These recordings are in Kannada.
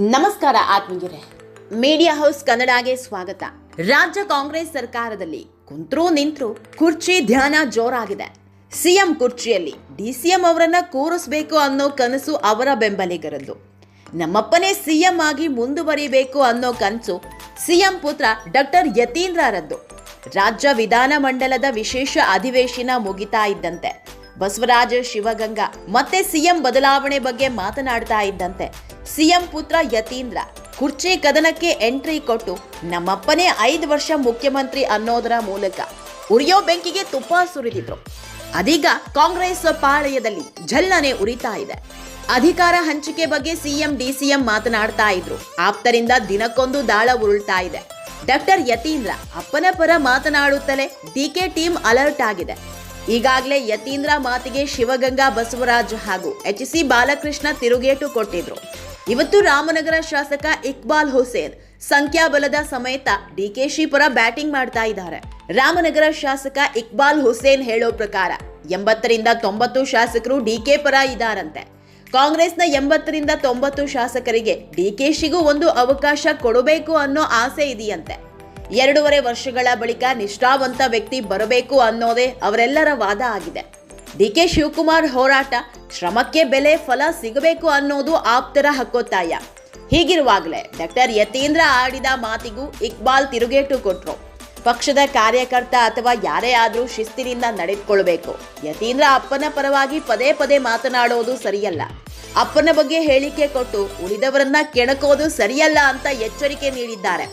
ನಮಸ್ಕಾರ ಆತ್ಮೀಯರೇ, ಮೀಡಿಯಾ ಹೌಸ್ ಕನ್ನಡಗೆ ಸ್ವಾಗತ. ರಾಜ್ಯ ಕಾಂಗ್ರೆಸ್ ಸರ್ಕಾರದಲ್ಲಿ ಕುಂತ್ರು ನಿಂತ್ರು ಕುರ್ಚಿ ಧ್ಯಾನ ಜೋರಾಗಿದೆ. ಸಿಎಂ ಕುರ್ಚಿಯಲ್ಲಿ ಡಿಸಿಎಂ ಅವರನ್ನ ಕೂರಿಸಬೇಕು ಅನ್ನೋ ಕನಸು ಅವರ ಬೆಂಬಲಿಗರದ್ದು. ನಮ್ಮಪ್ಪನೇ ಸಿಎಂ ಆಗಿ ಮುಂದುವರಿಬೇಕು ಅನ್ನೋ ಕನಸು ಸಿಎಂ ಪುತ್ರ ಡಾಕ್ಟರ್ ಯತೀಂದ್ರರದ್ದು. ರಾಜ್ಯ ವಿಧಾನಮಂಡಲದ ವಿಶೇಷ ಅಧಿವೇಶನ ಮುಗಿತಾ ಇದ್ದಂತೆ ಬಸವರಾಜ ಶಿವಗಂಗಾ ಮತ್ತೆ ಸಿಎಂ ಬದಲಾವಣೆ ಬಗ್ಗೆ ಮಾತನಾಡ್ತಾ ಇದ್ದಂತೆ ಸಿಎಂ ಪುತ್ರ ಯತೀಂದ್ರ ಕುರ್ಚಿ ಕದನಕ್ಕೆ ಎಂಟ್ರಿ ಕೊಟ್ಟು ನಮ್ಮಪ್ಪನೇ 5 ವರ್ಷ ಮುಖ್ಯಮಂತ್ರಿ ಅನ್ನೋದರ ಮೂಲಕ ಉರಿಯೋ ಬೆಂಕಿಗೆ ತುಪ್ಪ ಸುರಿದಿದ್ರು. ಅದೀಗ ಕಾಂಗ್ರೆಸ್ ಪಾಳಯದಲ್ಲಿ ಝಲ್ಲನೆ ಉರಿತಾ ಇದೆ. ಅಧಿಕಾರ ಹಂಚಿಕೆ ಬಗ್ಗೆ ಸಿಎಂ ಡಿಸಿಎಂ ಮಾತನಾಡ್ತಾ ಇದ್ರು. ಆಪ್ತರಿಂದ ದಿನಕ್ಕೊಂದು ದಾಳ ಉರುಳ್ತಾ ಇದೆ. ಡಾಕ್ಟರ್ ಯತೀಂದ್ರ ಅಪ್ಪನ ಪರ ಮಾತನಾಡುತ್ತಲೇ ಡಿಕೆ ಟೀಮ್ ಅಲರ್ಟ್ ಆಗಿದೆ. ಈಗಾಗಲೇ ಯತೀಂದ್ರ ಮಾತಿಗೆ ಶಿವಗಂಗಾ ಬಸವರಾಜ್ ಹಾಗೂ HC ಬಾಲಕೃಷ್ಣ ತಿರುಗೇಟು ಕೊಟ್ಟಿದ್ರು. ಇವತ್ತು ರಾಮನಗರ ಶಾಸಕ ಇಕ್ಬಾಲ್ ಹುಸೇನ್ ಸಂಖ್ಯಾಬಲದ ಸಮೇತ ಡಿಕೆಶಿ ಪರ ಬ್ಯಾಟಿಂಗ್ ಮಾಡ್ತಾ ಇದ್ದಾರೆ. ರಾಮನಗರ ಶಾಸಕ ಇಕ್ಬಾಲ್ ಹುಸೇನ್ ಹೇಳೋ ಪ್ರಕಾರ 80ರಿಂದ 90 ಶಾಸಕರು ಡಿಕೆ ಪರ ಇದ್ದಾರಂತೆ. ಕಾಂಗ್ರೆಸ್ನ 80ರಿಂದ 90 ಶಾಸಕರಿಗೆ ಡಿಕೆಶಿಗೂ ಒಂದು ಅವಕಾಶ ಕೊಡಬೇಕು ಅನ್ನೋ ಆಸೆ ಇದೆಯಂತೆ. 2.5 ವರ್ಷಗಳ ಬಳಿಕ ನಿಷ್ಠಾವಂತ ವ್ಯಕ್ತಿ ಬರಬೇಕು ಅನ್ನೋದೇ ಅವರೆಲ್ಲರ ವಾದ ಆಗಿದೆ. ಡಿಕೆ ಶಿವಕುಮಾರ್ ಹೋರಾಟ, ಶ್ರಮಕ್ಕೆ ಬೆಲೆ ಫಲ ಸಿಗಬೇಕು ಅನ್ನೋದು ಆಪ್ತರ ಹಕ್ಕೊತ್ತಾಯ. ಹೀಗಿರುವಾಗಲೇ ಡಾಕ್ಟರ್ ಯತೀಂದ್ರ ಆಡಿದ ಮಾತಿಗೂ ಇಕ್ಬಾಲ್ ತಿರುಗೇಟು ಕೊಟ್ರು. ಪಕ್ಷದ ಕಾರ್ಯಕರ್ತ ಅಥವಾ ಯಾರೇ ಆದ್ರೂ ಶಿಸ್ತಿನಿಂದ ನಡೆದುಕೊಳ್ಬೇಕು. ಯತೀಂದ್ರ ಅಪ್ಪನ ಪರವಾಗಿ ಪದೇ ಪದೇ ಮಾತನಾಡೋದು ಸರಿಯಲ್ಲ. ಅಪ್ಪನ ಬಗ್ಗೆ ಹೇಳಿಕೆ ಕೊಟ್ಟು ಉಳಿದವರನ್ನ ಕೆಣಕೋದು ಸರಿಯಲ್ಲ ಅಂತ ಎಚ್ಚರಿಕೆ ನೀಡಿದ್ದಾರೆ.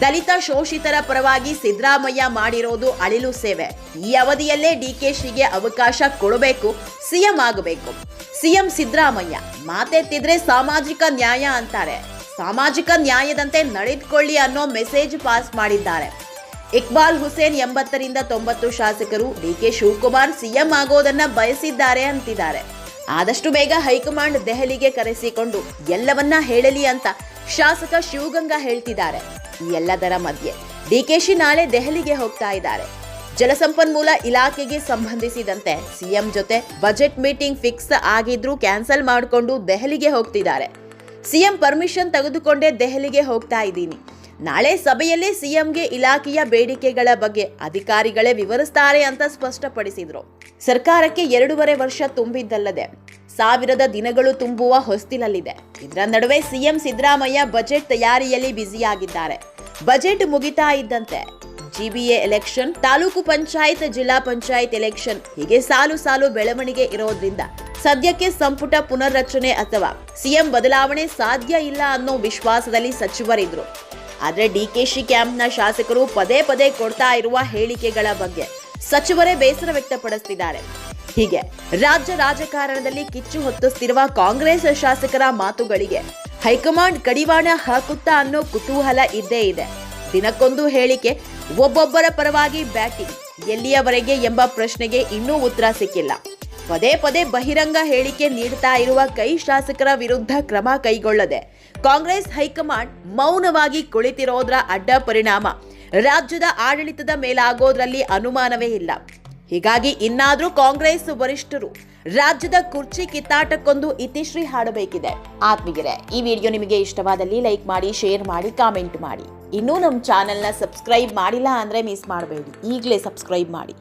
ದಲಿತ ಶೋಷಿತರ ಪರವಾಗಿ ಸಿದ್ದರಾಮಯ್ಯ ಮಾಡಿರೋದು ಅಳಿಲು ಸೇವೆ. ಈ ಅವಧಿಯಲ್ಲೇ ಡಿಕೆಶಿಗೆ ಅವಕಾಶ ಕೊಡಬೇಕು, ಸಿಎಂ ಆಗಬೇಕು. ಸಿಎಂ ಸಿದ್ದರಾಮಯ್ಯ ಮಾತೆತ್ತಿದ್ರೆ ಸಾಮಾಜಿಕ ನ್ಯಾಯ ಅಂತಾರೆ. ಸಾಮಾಜಿಕ ನ್ಯಾಯದಂತೆ ನಡೆದುಕೊಳ್ಳಿ ಅನ್ನೋ ಮೆಸೇಜ್ ಪಾಸ್ ಮಾಡಿದ್ದಾರೆ. ಇಕ್ಬಾಲ್ ಹುಸೇನ್ 80ರಿಂದ 90 ಶಾಸಕರು ಡಿಕೆ ಶಿವಕುಮಾರ್ ಸಿಎಂ ಆಗೋದನ್ನ ಬಯಸಿದ್ದಾರೆ ಅಂತಿದ್ದಾರೆ. ಆದಷ್ಟು ಬೇಗ ಹೈಕಮಾಂಡ್ ದೆಹಲಿಗೆ ಕರೆಸಿಕೊಂಡು ಎಲ್ಲವನ್ನ ಹೇಳಲಿ ಅಂತ ಶಾಸಕ ಶಿವಗಂಗಾ ಹೇಳ್ತಿದ್ದಾರೆ. ಈ ಎಲ್ಲದರ ಮಧ್ಯೆ ಡಿಕೆಶಿ ನಾಳೆ ದೆಹಲಿಗೆ ಹೋಗ್ತಾ ಇದ್ದಾರೆ. ಜಲಸಂಪನ್ಮೂಲ ಇಲಾಖೆಗೆ ಸಂಬಂಧಿಸಿದಂತೆ ಸಿಎಂ ಜೊತೆ ಬಜೆಟ್ ಮೀಟಿಂಗ್ ಫಿಕ್ಸ್ ಆಗಿದ್ರೂ ಕ್ಯಾನ್ಸಲ್ ಮಾಡಿಕೊಂಡು ದೆಹಲಿಗೆ ಹೋಗ್ತಿದ್ದಾರೆ. ಸಿಎಂ ಪರ್ಮಿಷನ್ ತೆಗೆದುಕೊಂಡೇ ದೆಹಲಿಗೆ ಹೋಗ್ತಾ ಇದ್ದೀನಿ. ನಾಳೆ ಸಭೆಯಲ್ಲಿ ಸಿಎಂಗೆ ಇಲಾಖೆಯ ಬೇಡಿಕೆಗಳ ಬಗ್ಗೆ ಅಧಿಕಾರಿಗಳೇ ವಿವರಿಸ್ತಾರೆ ಅಂತ ಸ್ಪಷ್ಟಪಡಿಸಿದ್ರು. ಸರ್ಕಾರಕ್ಕೆ 2.5 ವರ್ಷ ತುಂಬಿದ್ದಲ್ಲದೆ 1000 ದಿನಗಳು ತುಂಬುವ ಹೊಸ್ತಿಲಲ್ಲಿದೆ. ಇದರ ನಡುವೆ ಸಿಎಂ ಸಿದ್ದರಾಮಯ್ಯ ಬಜೆಟ್ ತಯಾರಿಯಲ್ಲಿ ಬ್ಯುಸಿಯಾಗಿದ್ದಾರೆ. ಬಜೆಟ್ ಮುಗಿತಾ ಇದ್ದಂತೆ GBA ಎಲೆಕ್ಷನ್, ತಾಲೂಕು ಪಂಚಾಯತ್, ಜಿಲ್ಲಾ ಪಂಚಾಯತ್ ಎಲೆಕ್ಷನ್ ಹೀಗೆ ಸಾಲು ಬೆಳವಣಿಗೆ ಇರೋದ್ರಿಂದ ಸದ್ಯಕ್ಕೆ ಸಂಪುಟ ಪುನರ್ರಚನೆ ಅಥವಾ ಸಿಎಂ ಬದಲಾವಣೆ ಸಾಧ್ಯ ಇಲ್ಲ ಅನ್ನೋ ವಿಶ್ವಾಸದಲ್ಲಿ ಸಚಿವರಿದ್ರು. ಆದ್ರೆ ಡಿಕೆಶಿ ಕ್ಯಾಂಪ್ನ ಶಾಸಕರು ಪದೇ ಪದೇ ಕೊಡ್ತಾ ಇರುವ ಹೇಳಿಕೆಗಳ ಬಗ್ಗೆ ಸಚಿವರೇ ಬೇಸರ ವ್ಯಕ್ತಪಡಿಸುತ್ತಿದ್ದಾರೆ. ಹೀಗೆ ರಾಜ್ಯ ರಾಜಕಾರಣದಲ್ಲಿ ಕಿಚ್ಚು ಹೊತ್ತಿಸುತ್ತಿರುವ ಕಾಂಗ್ರೆಸ್ ಶಾಸಕರ ಮಾತುಗಳಿಗೆ ಹೈಕಮಾಂಡ್ ಕಡಿವಾಣ ಹಾಕುತ್ತಾ ಅನ್ನೋ ಕುತೂಹಲ ಇದ್ದೇ ಇದೆ. ದಿನಕ್ಕೊಂದು ಹೇಳಿಕೆ, ಒಬ್ಬೊಬ್ಬರ ಪರವಾಗಿ ಬ್ಯಾಟಿಂಗ್, ಎಲ್ಲಿಯವರೆಗೆ ಎಂಬ ಪ್ರಶ್ನೆಗೆ ಇನ್ನೂ ಉತ್ತರ ಸಿಕ್ಕಿಲ್ಲ. ಪದೇ ಪದೇ ಬಹಿರಂಗ ಹೇಳಿಕೆ ನೀಡುತ್ತಾ ಇರುವ ಕೈ ಶಾಸಕರ ವಿರುದ್ಧ ಕ್ರಮ ಕೈಗೊಳ್ಳದೆ ಕಾಂಗ್ರೆಸ್ ಹೈಕಮಾಂಡ್ ಮೌನವಾಗಿ ಕುಳಿತಿರೋದ್ರ ಅಡ್ಡ ಪರಿಣಾಮ ರಾಜ್ಯದ ಆಡಳಿತದ ಮೇಲಾಗೋದ್ರಲ್ಲಿ ಅನುಮಾನವೇ ಇಲ್ಲ. ಹೀಗಾಗಿ ಇನ್ನಾದ್ರೂ ಕಾಂಗ್ರೆಸ್ ವರಿಷ್ಠರು ರಾಜ್ಯದ ಕುರ್ಚಿ ಕಿತ್ತಾಟಕ್ಕೊಂದು ಇತಿಶ್ರೀ ಹಾಡಬೇಕಿದೆ. ಆತ್ಮೀಯರೇ, ಈ ವಿಡಿಯೋ ನಿಮಗೆ ಇಷ್ಟವಾದಲ್ಲಿ ಲೈಕ್ ಮಾಡಿ, ಶೇರ್ ಮಾಡಿ, ಕಾಮೆಂಟ್ ಮಾಡಿ. ಇನ್ನೂ ನಮ್ಮ ಚಾನೆಲ್ನ ಸಬ್ಸ್ಕ್ರೈಬ್ ಮಾಡಿಲ್ಲ ಅಂದ್ರೆ ಮಿಸ್ ಮಾಡಬೇಡಿ, ಈಗಲೇ ಸಬ್ಸ್ಕ್ರೈಬ್ ಮಾಡಿ.